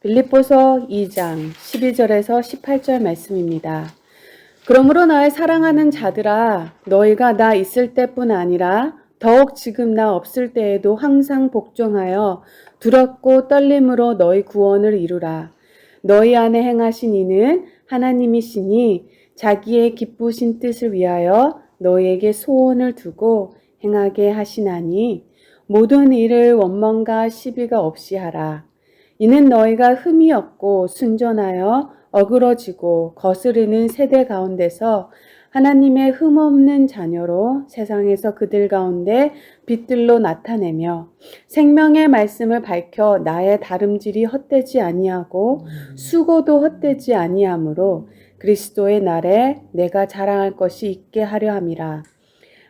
빌립보서 2장 12절에서 18절 말씀입니다. 그러므로 나의 사랑하는 자들아, 너희가 나 있을 때뿐 아니라 더욱 지금 나 없을 때에도 항상 복종하여 두렵고 떨림으로 너희 구원을 이루라. 너희 안에 행하신 이는 하나님이시니 자기의 기쁘신 뜻을 위하여 너희에게 소원을 두고 행하게 하시나니 모든 일을 원망과 시비가 없이 하라. 이는 너희가 흠이 없고 순전하여 어그러지고 거스르는 세대 가운데서 하나님의 흠없는 자녀로 세상에서 그들 가운데 빛들로 나타내며 생명의 말씀을 밝혀 나의 다름질이 헛되지 아니하고 수고도 헛되지 아니하므로 그리스도의 날에 내가 자랑할 것이 있게 하려 함이라.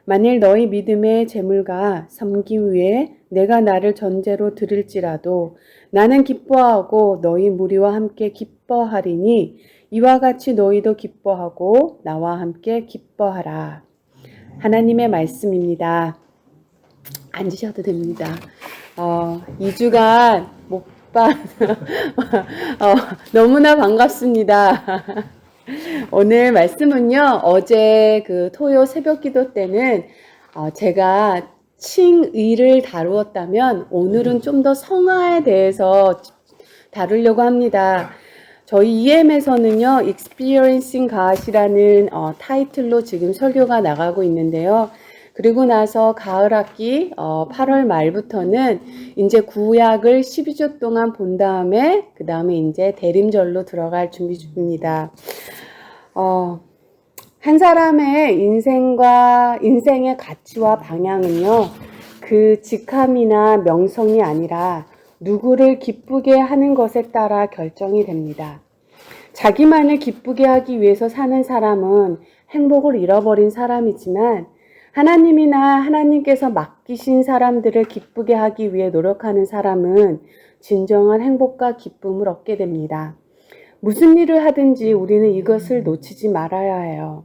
만일 너희 믿음의 재물과 섬김 위에 내가 나를 전제로 드릴지라도 나는 기뻐하고 너희 무리와 함께 기뻐하리니 이와 같이 너희도 기뻐하고 나와 함께 기뻐하라. 하나님의 말씀입니다. 앉으셔도 됩니다. 2주간 못 봐, 너무나 반갑습니다. 오늘 말씀은요, 어제 그 토요 새벽 기도 때는 제가 칭의를 다루었다면 오늘은 좀 더 성화에 대해서 다루려고 합니다. 저희 EM에서는요, Experiencing God이라는 타이틀로 지금 설교가 나가고 있는데요. 그리고 나서 가을 학기 8월 말부터는 이제 구약을 12주 동안 본 다음에 그 다음에 이제 대림절로 들어갈 준비 중입니다. 한 사람의 인생의 가치와 방향은요, 그 직함이나 명성이 아니라 누구를 기쁘게 하는 것에 따라 결정이 됩니다. 자기만을 기쁘게 하기 위해서 사는 사람은 행복을 잃어버린 사람이지만 하나님이나 하나님께서 맡기신 사람들을 기쁘게 하기 위해 노력하는 사람은 진정한 행복과 기쁨을 얻게 됩니다. 무슨 일을 하든지 우리는 이것을 놓치지 말아야 해요.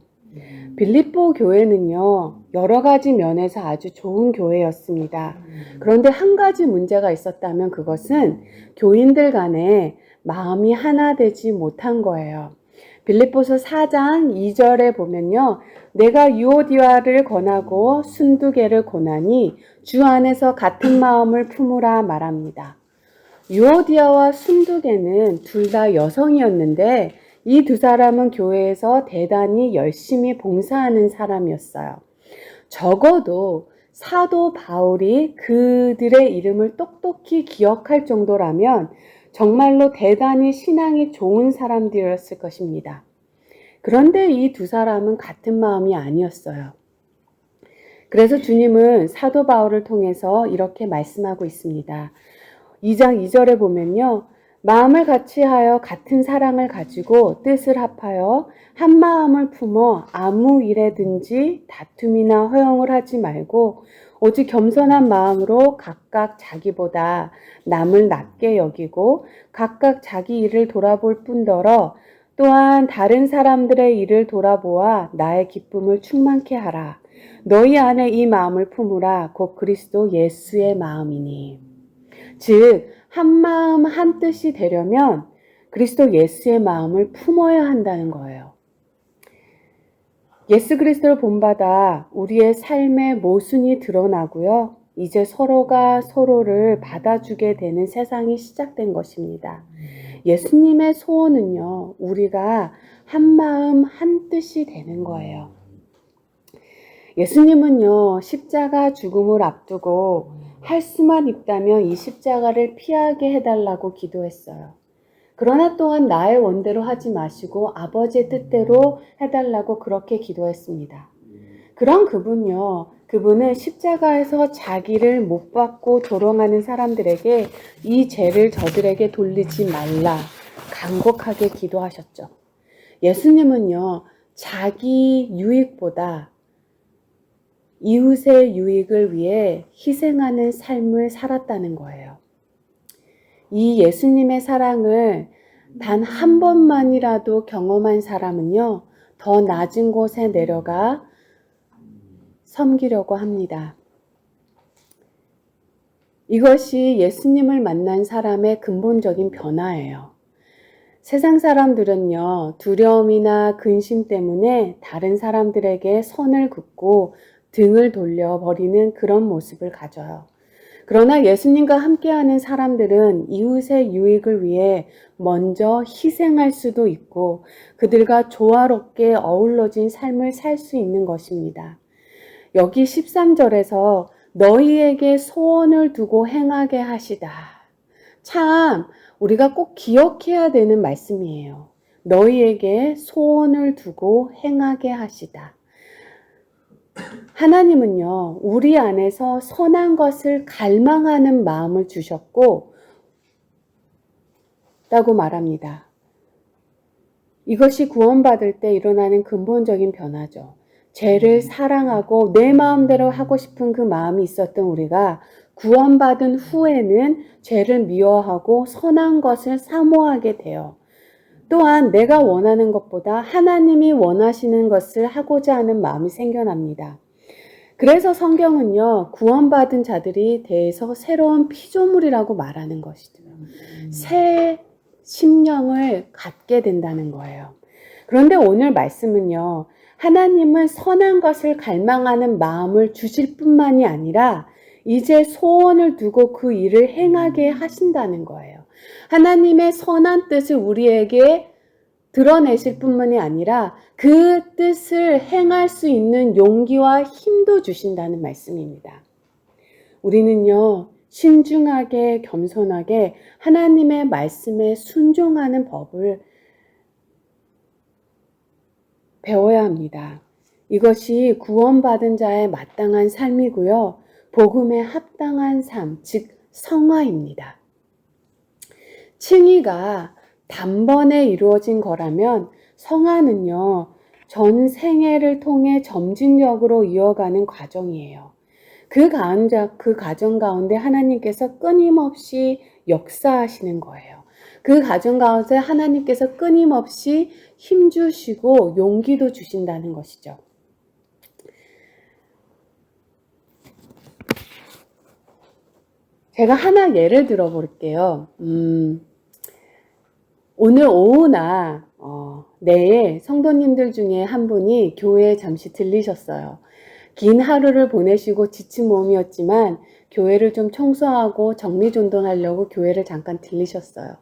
빌립보 교회는요, 여러 가지 면에서 아주 좋은 교회였습니다. 그런데 한 가지 문제가 있었다면 그것은 교인들 간에 마음이 하나 되지 못한 거예요. 빌립보서 4장 2절에 보면요, 내가 유오디아를 권하고 순두개를 권하니 주 안에서 같은 마음을 품으라 말합니다. 유오디아와 순두개는 둘 다 여성이었는데 이 두 사람은 교회에서 대단히 열심히 봉사하는 사람이었어요. 적어도 사도 바울이 그들의 이름을 똑똑히 기억할 정도라면 정말로 대단히 신앙이 좋은 사람들이었을 것입니다. 그런데 이 두 사람은 같은 마음이 아니었어요. 그래서 주님은 사도 바울을 통해서 이렇게 말씀하고 있습니다. 2장 2절에 보면요. 마음을 같이하여 같은 사랑을 가지고 뜻을 합하여 한 마음을 품어 아무 일에든지 다툼이나 허용을 하지 말고 오직 겸손한 마음으로 각각 자기보다 남을 낮게 여기고 각각 자기 일을 돌아볼 뿐더러 또한 다른 사람들의 일을 돌아보아 나의 기쁨을 충만케 하라. 너희 안에 이 마음을 품으라. 곧 그리스도 예수의 마음이니. 즉, 한 마음 한 뜻이 되려면 그리스도 예수의 마음을 품어야 한다는 거예요. 예수 그리스도를 본받아 우리의 삶의 모순이 드러나고요. 이제 서로가 서로를 받아주게 되는 세상이 시작된 것입니다. 예수님의 소원은요, 우리가 한 마음 한 뜻이 되는 거예요. 예수님은요, 십자가 죽음을 앞두고 할 수만 있다면 이 십자가를 피하게 해달라고 기도했어요. 그러나 또한 나의 원대로 하지 마시고 아버지의 뜻대로 해달라고 그렇게 기도했습니다. 그런 그분은 십자가에서 자기를 못 받고 조롱하는 사람들에게 이 죄를 저들에게 돌리지 말라 간곡하게 기도하셨죠. 예수님은요, 자기 유익보다 이웃의 유익을 위해 희생하는 삶을 살았다는 거예요. 이 예수님의 사랑을 단 한 번만이라도 경험한 사람은요, 더 낮은 곳에 내려가 섬기려고 합니다. 이것이 예수님을 만난 사람의 근본적인 변화예요. 세상 사람들은요, 두려움이나 근심 때문에 다른 사람들에게 선을 긋고 등을 돌려버리는 그런 모습을 가져요. 그러나 예수님과 함께하는 사람들은 이웃의 유익을 위해 먼저 희생할 수도 있고 그들과 조화롭게 어우러진 삶을 살 수 있는 것입니다. 여기 13절에서 너희에게 소원을 두고 행하게 하시다. 참 우리가 꼭 기억해야 되는 말씀이에요. 너희에게 소원을 두고 행하게 하시다. 하나님은요, 우리 안에서 선한 것을 갈망하는 마음을 주셨고, 라고 말합니다. 이것이 구원받을 때 일어나는 근본적인 변화죠. 죄를 사랑하고 내 마음대로 하고 싶은 그 마음이 있었던 우리가 구원받은 후에는 죄를 미워하고 선한 것을 사모하게 돼요. 또한 내가 원하는 것보다 하나님이 원하시는 것을 하고자 하는 마음이 생겨납니다. 그래서 성경은요, 구원받은 자들이 대해서 새로운 피조물이라고 말하는 것이죠. 새 심령을 갖게 된다는 거예요. 그런데 오늘 말씀은요, 하나님은 선한 것을 갈망하는 마음을 주실 뿐만이 아니라 이제 소원을 두고 그 일을 행하게 하신다는 거예요. 하나님의 선한 뜻을 우리에게 드러내실 뿐만이 아니라 그 뜻을 행할 수 있는 용기와 힘도 주신다는 말씀입니다. 우리는요, 신중하게 겸손하게 하나님의 말씀에 순종하는 법을 배워야 합니다. 이것이 구원받은 자의 마땅한 삶이고요. 복음에 합당한 삶, 즉 성화입니다. 칭의가 단번에 이루어진 거라면 성화는요, 전 생애를 통해 점진적으로 이어가는 과정이에요. 그 과정 가운데 하나님께서 끊임없이 역사하시는 거예요. 그 과정 가운데 하나님께서 끊임없이 힘주시고 용기도 주신다는 것이죠. 제가 하나 예를 들어 볼게요. 오늘 오후나 내일 성도님들 중에 한 분이 교회에 잠시 들리셨어요. 긴 하루를 보내시고 지친 몸이었지만 교회를 좀 청소하고 정리정돈하려고 교회를 잠깐 들리셨어요.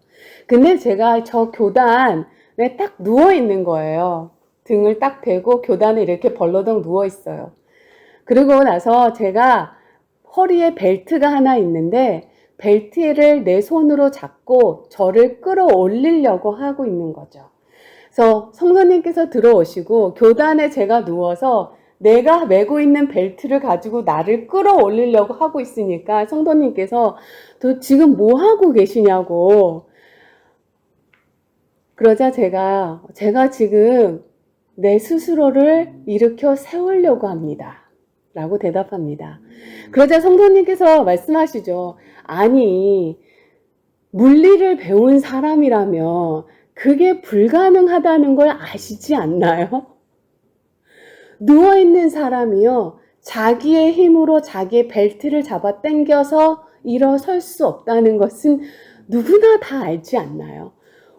근데 제가 저 교단에 딱 누워 있는 거예요. 등을 딱 대고 교단에 이렇게 벌러덩 누워 있어요. 그리고 나서 제가 허리에 벨트가 하나 있는데 벨트를 내 손으로 잡고 저를 끌어올리려고 하고 있는 거죠. 그래서 성도님께서 들어오시고 교단에 제가 누워서 내가 메고 있는 벨트를 가지고 나를 끌어올리려고 하고 있으니까 성도님께서 너 지금 뭐 하고 계시냐고. 그러자 제가 지금 내 스스로를 일으켜 세우려고 합니다. 라고 대답합니다. 그러자 성도님께서 말씀하시죠. 아니, 물리를 배운 사람이라면 그게 불가능하다는 걸 아시지 않나요? 누워있는 사람이요, 자기의 힘으로 자기의 벨트를 잡아 당겨서 일어설 수 없다는 것은 누구나 다 알지 않나요?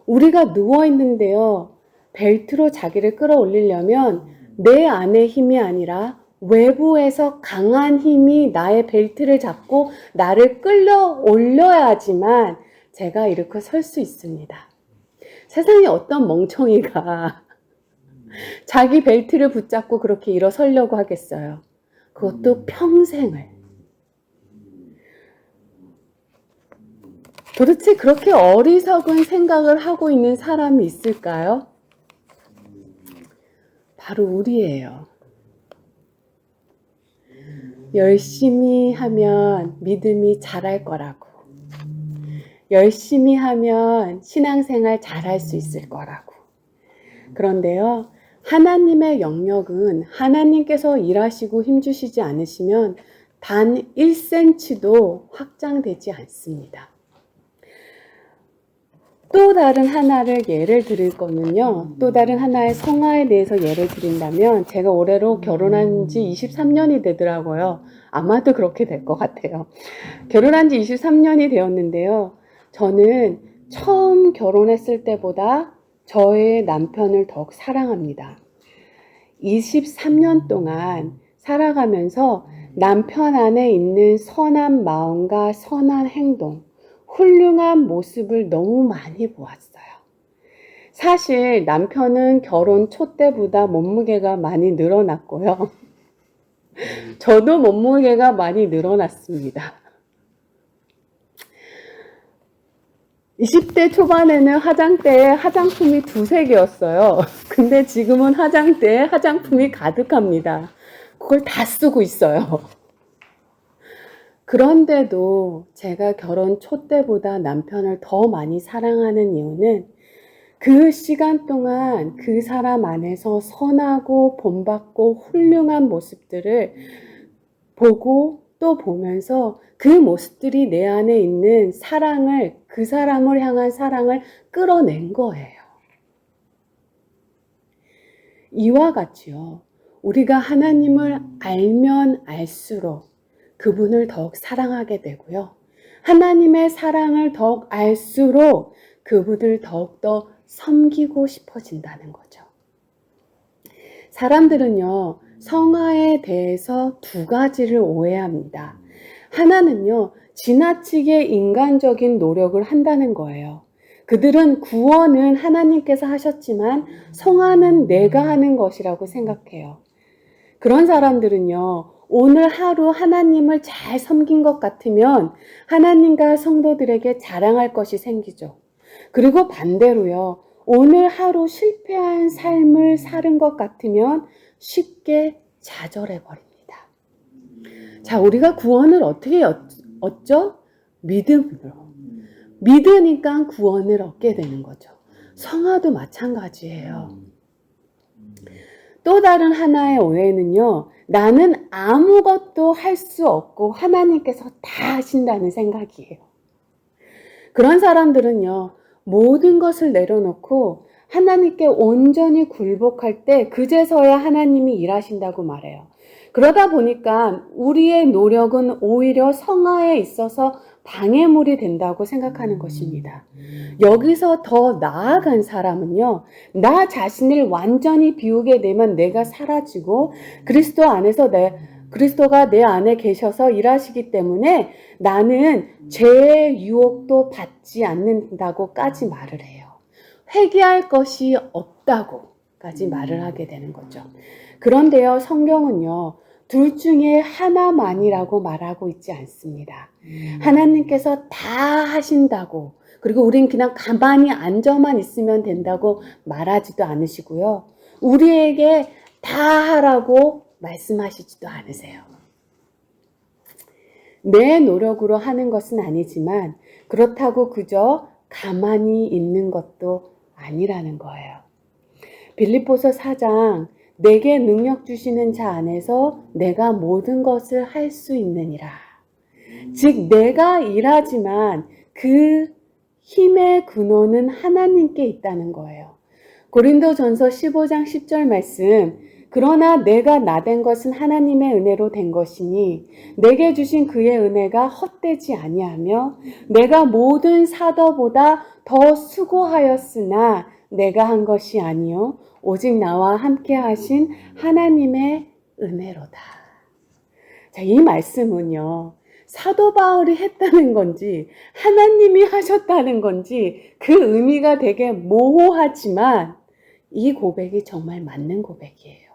우리가 누워있는데요, 벨트로 자기를 끌어올리려면 내 안의 힘이 아니라 외부에서 강한 힘이 나의 벨트를 잡고 나를 끌어올려야지만 제가 이렇게 설 수 있습니다. 세상에 어떤 멍청이가 자기 벨트를 붙잡고 그렇게 일어서려고 하겠어요. 그것도 평생을. 도대체 그렇게 어리석은 생각을 하고 있는 사람이 있을까요? 바로 우리예요. 열심히 하면 믿음이 자랄 거라고. 열심히 하면 신앙생활 잘할 수 있을 거라고. 그런데요, 하나님의 영역은 하나님께서 일하시고 힘주시지 않으시면 단 1cm도 확장되지 않습니다. 또 다른 하나를 예를 드릴 거는요. 또 다른 하나의 성화에 대해서 예를 드린다면 제가 올해로 결혼한 지 23년이 되더라고요. 아마도 그렇게 될 것 같아요. 결혼한 지 23년이 되었는데요. 저는 처음 결혼했을 때보다 저의 남편을 더욱 사랑합니다. 23년 동안 살아가면서 남편 안에 있는 선한 마음과 선한 행동, 훌륭한 모습을 너무 많이 보았어요. 사실 남편은 결혼 초 때보다 몸무게가 많이 늘어났고요. 저도 몸무게가 많이 늘어났습니다. 20대 초반에는 화장대에 화장품이 두세 개였어요. 근데 지금은 화장대에 화장품이 가득합니다. 그걸 다 쓰고 있어요. 그런데도 제가 결혼 초 때보다 남편을 더 많이 사랑하는 이유는 그 시간 동안 그 사람 안에서 선하고 본받고 훌륭한 모습들을 보고 또 보면서 그 모습들이 내 안에 있는 사랑을, 그 사람을 향한 사랑을 끌어낸 거예요. 이와 같이요. 우리가 하나님을 알면 알수록 그분을 더욱 사랑하게 되고요. 하나님의 사랑을 더욱 알수록 그분을 더욱더 섬기고 싶어진다는 거죠. 사람들은요, 성화에 대해서 두 가지를 오해합니다. 하나는요, 지나치게 인간적인 노력을 한다는 거예요. 그들은 구원은 하나님께서 하셨지만 성화는 내가 하는 것이라고 생각해요. 그런 사람들은요, 오늘 하루 하나님을 잘 섬긴 것 같으면 하나님과 성도들에게 자랑할 것이 생기죠. 그리고 반대로요, 오늘 하루 실패한 삶을 사는 것 같으면 쉽게 좌절해 버립니다. 자, 우리가 구원을 어떻게 얻죠? 믿음으로. 믿으니까 구원을 얻게 되는 거죠. 성화도 마찬가지예요. 또 다른 하나의 오해는요, 나는 아무것도 할 수 없고 하나님께서 다 하신다는 생각이에요. 그런 사람들은요, 모든 것을 내려놓고 하나님께 온전히 굴복할 때 그제서야 하나님이 일하신다고 말해요. 그러다 보니까 우리의 노력은 오히려 성화에 있어서 방해물이 된다고 생각하는 것입니다. 여기서 더 나아간 사람은요, 나 자신을 완전히 비우게 되면 내가 사라지고 그리스도 안에서 그리스도가 내 안에 계셔서 일하시기 때문에 나는 죄의 유혹도 받지 않는다고까지 말을 해요. 회개할 것이 없다고까지 말을 하게 되는 거죠. 그런데요, 성경은요, 둘 중에 하나만이라고 말하고 있지 않습니다. 하나님께서 다 하신다고, 그리고 우린 그냥 가만히 앉아만 있으면 된다고 말하지도 않으시고요. 우리에게 다 하라고 말씀하시지도 않으세요. 내 노력으로 하는 것은 아니지만 그렇다고 그저 가만히 있는 것도 아니라는 거예요. 빌립보서 4장, 내게 능력 주시는 자 안에서 내가 모든 것을 할 수 있느니라. 즉 내가 일하지만 그 힘의 근원은 하나님께 있다는 거예요. 고린도전서 15장 10절 말씀, 그러나 내가 나된 것은 하나님의 은혜로 된 것이니 내게 주신 그의 은혜가 헛되지 아니하며 내가 모든 사도보다 더 수고하였으나 내가 한 것이 아니요 오직 나와 함께 하신 하나님의 은혜로다. 자, 이 말씀은요, 사도 바울이 했다는 건지 하나님이 하셨다는 건지 그 의미가 되게 모호하지만 이 고백이 정말 맞는 고백이에요.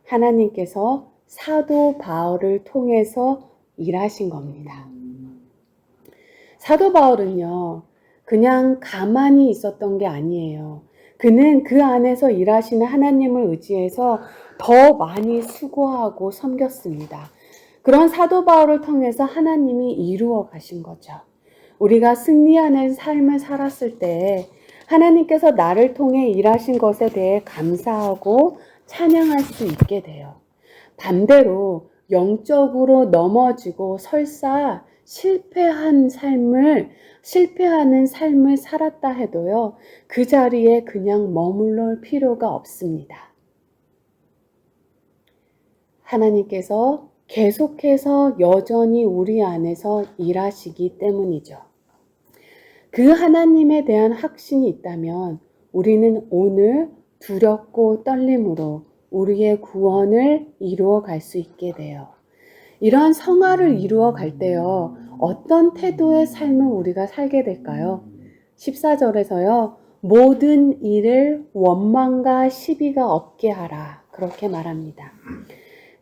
하나님께서 사도 바울을 통해서 일하신 겁니다. 사도 바울은요, 그냥 가만히 있었던 게 아니에요. 그는 그 안에서 일하시는 하나님을 의지해서 더 많이 수고하고 섬겼습니다. 그런 사도 바울을 통해서 하나님이 이루어 가신 거죠. 우리가 승리하는 삶을 살았을 때 하나님께서 나를 통해 일하신 것에 대해 감사하고 찬양할 수 있게 돼요. 반대로 영적으로 넘어지고 설사 실패하는 삶을 살았다 해도요, 그 자리에 그냥 머물러 필요가 없습니다. 하나님께서 계속해서 여전히 우리 안에서 일하시기 때문이죠. 그 하나님에 대한 확신이 있다면 우리는 오늘 두렵고 떨림으로 우리의 구원을 이루어 갈 수 있게 돼요. 이러한 성화를 이루어 갈 때요, 어떤 태도의 삶을 우리가 살게 될까요? 14절에서요, 모든 일을 원망과 시비가 없게 하라. 그렇게 말합니다.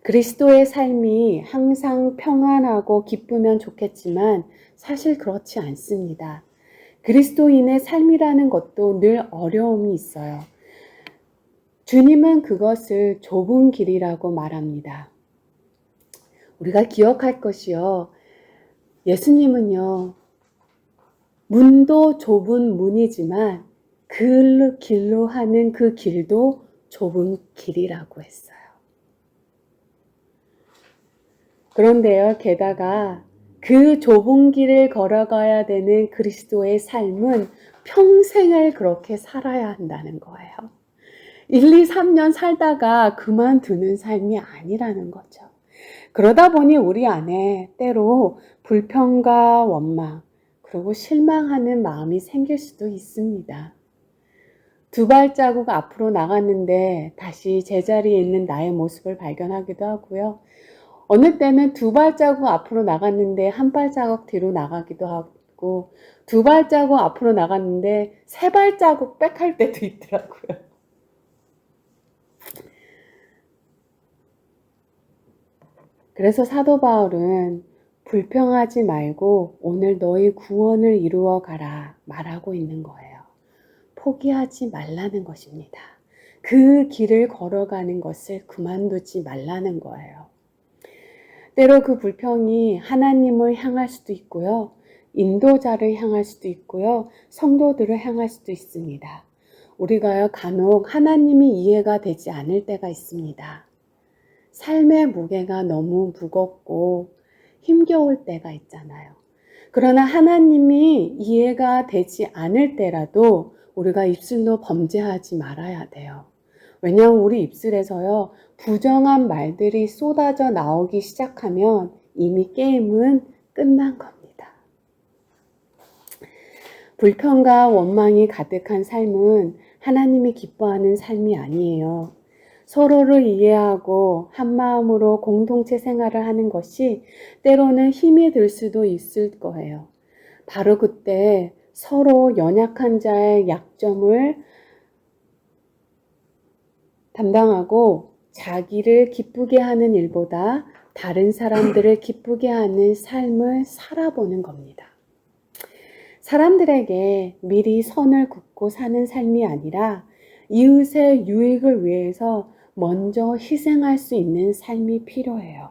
그리스도의 삶이 항상 평안하고 기쁘면 좋겠지만 사실 그렇지 않습니다. 그리스도인의 삶이라는 것도 늘 어려움이 있어요. 주님은 그것을 좁은 길이라고 말합니다. 우리가 기억할 것이요. 예수님은요, 문도 좁은 문이지만 그 길로 하는 그 길도 좁은 길이라고 했어요. 그런데요, 게다가 그 좁은 길을 걸어가야 되는 그리스도의 삶은 평생을 그렇게 살아야 한다는 거예요. 1, 2, 3년 살다가 그만두는 삶이 아니라는 거죠. 그러다 보니 우리 안에 때로 불평과 원망, 그리고 실망하는 마음이 생길 수도 있습니다. 2발자국 앞으로 나갔는데 다시 제자리에 있는 나의 모습을 발견하기도 하고요. 어느 때는 2발자국 앞으로 나갔는데 1발자국 뒤로 나가기도 하고 2발자국 앞으로 나갔는데 3발자국 빽할 때도 있더라고요. 그래서 사도 바울은 불평하지 말고 오늘 너희 구원을 이루어 가라 말하고 있는 거예요. 포기하지 말라는 것입니다. 그 길을 걸어가는 것을 그만두지 말라는 거예요. 때로 그 불평이 하나님을 향할 수도 있고요. 인도자를 향할 수도 있고요. 성도들을 향할 수도 있습니다. 우리가요, 간혹 하나님이 이해가 되지 않을 때가 있습니다. 삶의 무게가 너무 무겁고 힘겨울 때가 있잖아요. 그러나 하나님이 이해가 되지 않을 때라도 우리가 입술로 범죄하지 말아야 돼요. 왜냐하면 우리 입술에서요, 부정한 말들이 쏟아져 나오기 시작하면 이미 게임은 끝난 겁니다. 불평과 원망이 가득한 삶은 하나님이 기뻐하는 삶이 아니에요. 서로를 이해하고 한마음으로 공동체 생활을 하는 것이 때로는 힘이 들 수도 있을 거예요. 바로 그때 서로 연약한 자의 약점을 담당하고 자기를 기쁘게 하는 일보다 다른 사람들을 기쁘게 하는 삶을 살아보는 겁니다. 사람들에게 미리 선을 긋고 사는 삶이 아니라 이웃의 유익을 위해서 먼저 희생할 수 있는 삶이 필요해요.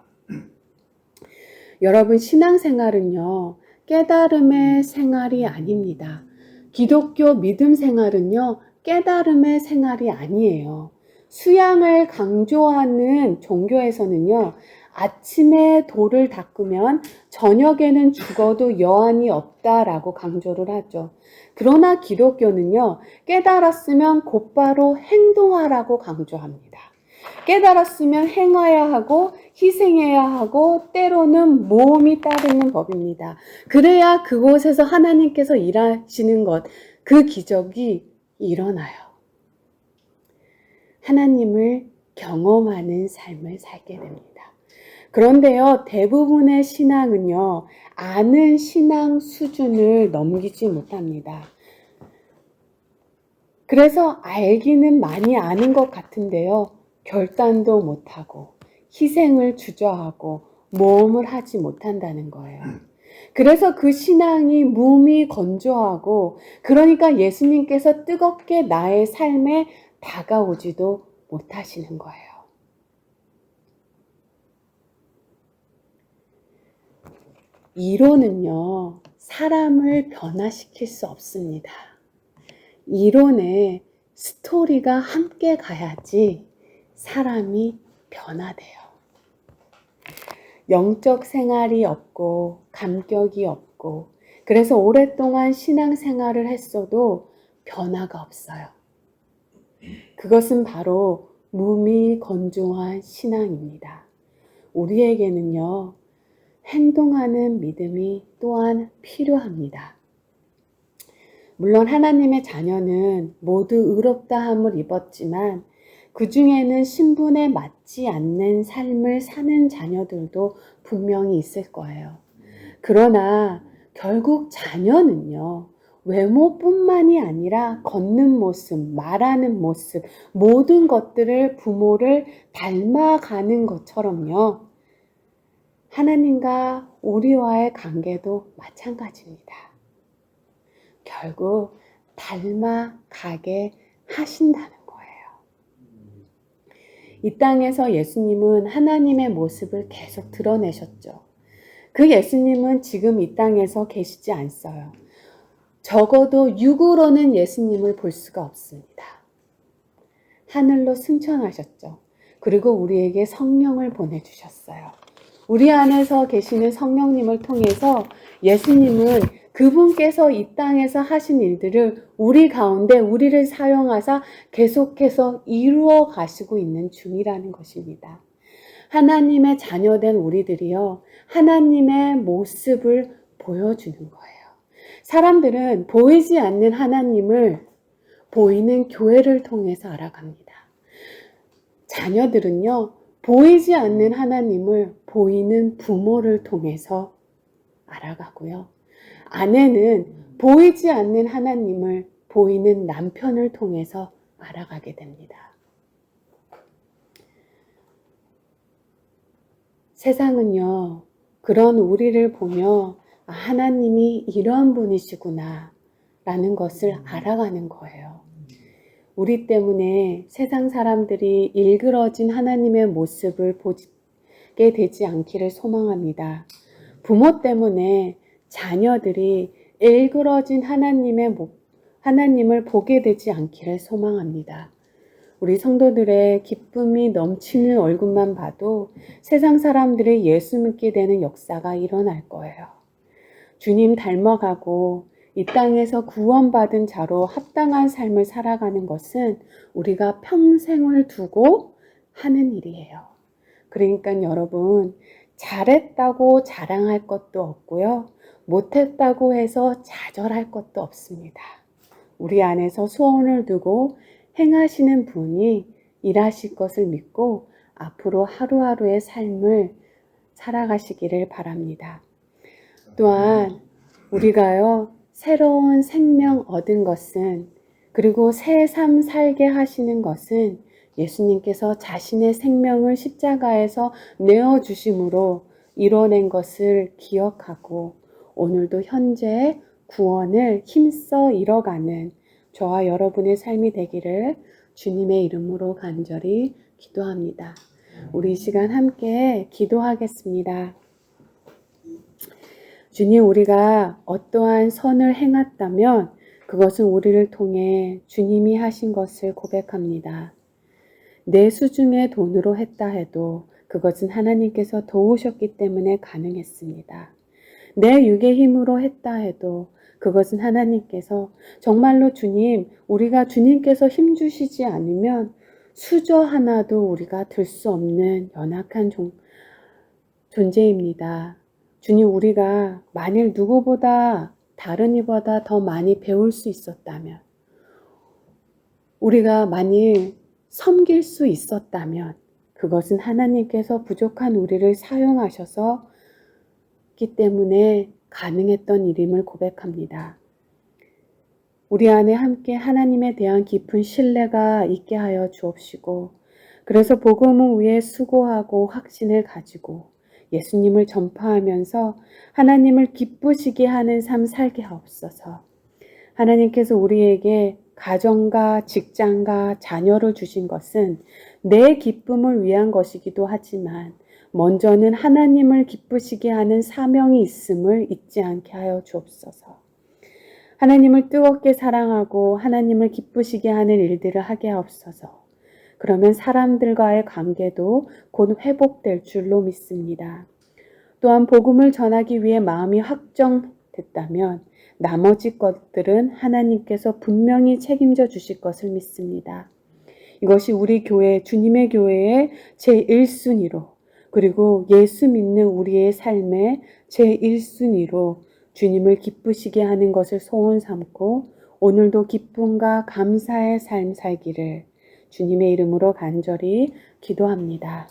여러분, 신앙생활은요, 깨달음의 생활이 아닙니다. 기독교 믿음 생활은요, 깨달음의 생활이 아니에요. 수양을 강조하는 종교에서는요, 아침에 돌을 닦으면 저녁에는 죽어도 여한이 없다라고 강조를 하죠. 그러나 기독교는요, 깨달았으면 곧바로 행동하라고 강조합니다. 깨달았으면 행해야 하고 희생해야 하고 때로는 모험이 따르는 법입니다. 그래야 그곳에서 하나님께서 일하시는 것, 그 기적이 일어나요. 하나님을 경험하는 삶을 살게 됩니다. 그런데요, 대부분의 신앙은요, 아는 신앙 수준을 넘기지 못합니다. 그래서 알기는 많이 아는 것 같은데요, 결단도 못하고 희생을 주저하고 모험을 하지 못한다는 거예요. 그래서 그 신앙이 몸이 건조하고, 그러니까 예수님께서 뜨겁게 나의 삶에 다가오지도 못하시는 거예요. 이론은요, 사람을 변화시킬 수 없습니다. 이론에 스토리가 함께 가야지 사람이 변화돼요. 영적 생활이 없고 감격이 없고 그래서 오랫동안 신앙생활을 했어도 변화가 없어요. 그것은 바로 무미건조한 신앙입니다. 우리에게는요, 행동하는 믿음이 또한 필요합니다. 물론 하나님의 자녀는 모두 의롭다함을 입었지만 그 중에는 신분에 맞지 않는 삶을 사는 자녀들도 분명히 있을 거예요. 그러나 결국 자녀는요, 외모뿐만이 아니라 걷는 모습, 말하는 모습, 모든 것들을 부모를 닮아가는 것처럼요, 하나님과 우리와의 관계도 마찬가지입니다. 결국 닮아가게 하신다는 거예요. 이 땅에서 예수님은 하나님의 모습을 계속 드러내셨죠. 그 예수님은 지금 이 땅에서 계시지 않어요. 적어도 육으로는 예수님을 볼 수가 없습니다. 하늘로 승천하셨죠. 그리고 우리에게 성령을 보내주셨어요. 우리 안에서 계시는 성령님을 통해서 예수님은 그분께서 이 땅에서 하신 일들을 우리 가운데 우리를 사용하사 계속해서 이루어 가시고 있는 중이라는 것입니다. 하나님의 자녀된 우리들이요, 하나님의 모습을 보여주는 거예요. 사람들은 보이지 않는 하나님을 보이는 교회를 통해서 알아갑니다. 자녀들은요, 보이지 않는 하나님을 보이는 부모를 통해서 알아가고요. 아내는 보이지 않는 하나님을 보이는 남편을 통해서 알아가게 됩니다. 세상은요, 그런 우리를 보며 하나님이 이런 분이시구나 라는 것을 알아가는 거예요. 우리 때문에 세상 사람들이 일그러진 하나님의 모습을 보게 되지 않기를 소망합니다. 부모 때문에 자녀들이 일그러진 하나님을 보게 되지 않기를 소망합니다. 우리 성도들의 기쁨이 넘치는 얼굴만 봐도 세상 사람들이 예수 믿게 되는 역사가 일어날 거예요. 주님 닮아가고 이 땅에서 구원받은 자로 합당한 삶을 살아가는 것은 우리가 평생을 두고 하는 일이에요. 그러니까 여러분, 잘했다고 자랑할 것도 없고요. 못했다고 해서 좌절할 것도 없습니다. 우리 안에서 소원을 두고 행하시는 분이 일하실 것을 믿고 앞으로 하루하루의 삶을 살아가시기를 바랍니다. 또한 우리가요, 새로운 생명 얻은 것은, 그리고 새 삶 살게 하시는 것은 예수님께서 자신의 생명을 십자가에서 내어주심으로 이뤄낸 것을 기억하고 오늘도 현재 구원을 힘써 이뤄가는 저와 여러분의 삶이 되기를 주님의 이름으로 간절히 기도합니다. 우리 이 시간 함께 기도하겠습니다. 주님, 우리가 어떠한 선을 행했다면 그것은 우리를 통해 주님이 하신 것을 고백합니다. 내 수중에 돈으로 했다 해도 그것은 하나님께서 도우셨기 때문에 가능했습니다. 내 육의 힘으로 했다 해도 그것은 하나님께서 정말로 주님, 우리가 주님께서 힘주시지 않으면 수저 하나도 우리가 들 수 없는 연약한 존재입니다. 주님, 우리가 만일 누구보다 다른 이보다 더 많이 배울 수 있었다면, 우리가 만일 섬길 수 있었다면 그것은 하나님께서 부족한 우리를 사용하셔서 기 때문에 가능했던 일임을 고백합니다. 우리 안에 함께 하나님에 대한 깊은 신뢰가 있게 하여 주옵시고, 그래서 복음을 위해 수고하고 확신을 가지고 예수님을 전파하면서 하나님을 기쁘시게 하는 삶 살게 하옵소서. 하나님께서 우리에게 가정과 직장과 자녀를 주신 것은 내 기쁨을 위한 것이기도 하지만 먼저는 하나님을 기쁘시게 하는 사명이 있음을 잊지 않게 하여 주옵소서. 하나님을 뜨겁게 사랑하고 하나님을 기쁘시게 하는 일들을 하게 하옵소서. 그러면 사람들과의 관계도 곧 회복될 줄로 믿습니다. 또한 복음을 전하기 위해 마음이 확정됐다면 나머지 것들은 하나님께서 분명히 책임져 주실 것을 믿습니다. 이것이 우리 교회, 주님의 교회의 제1순위로, 그리고 예수 믿는 우리의 삶의 제1순위로 주님을 기쁘시게 하는 것을 소원 삼고 오늘도 기쁨과 감사의 삶 살기를 주님의 이름으로 간절히 기도합니다.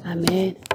아멘.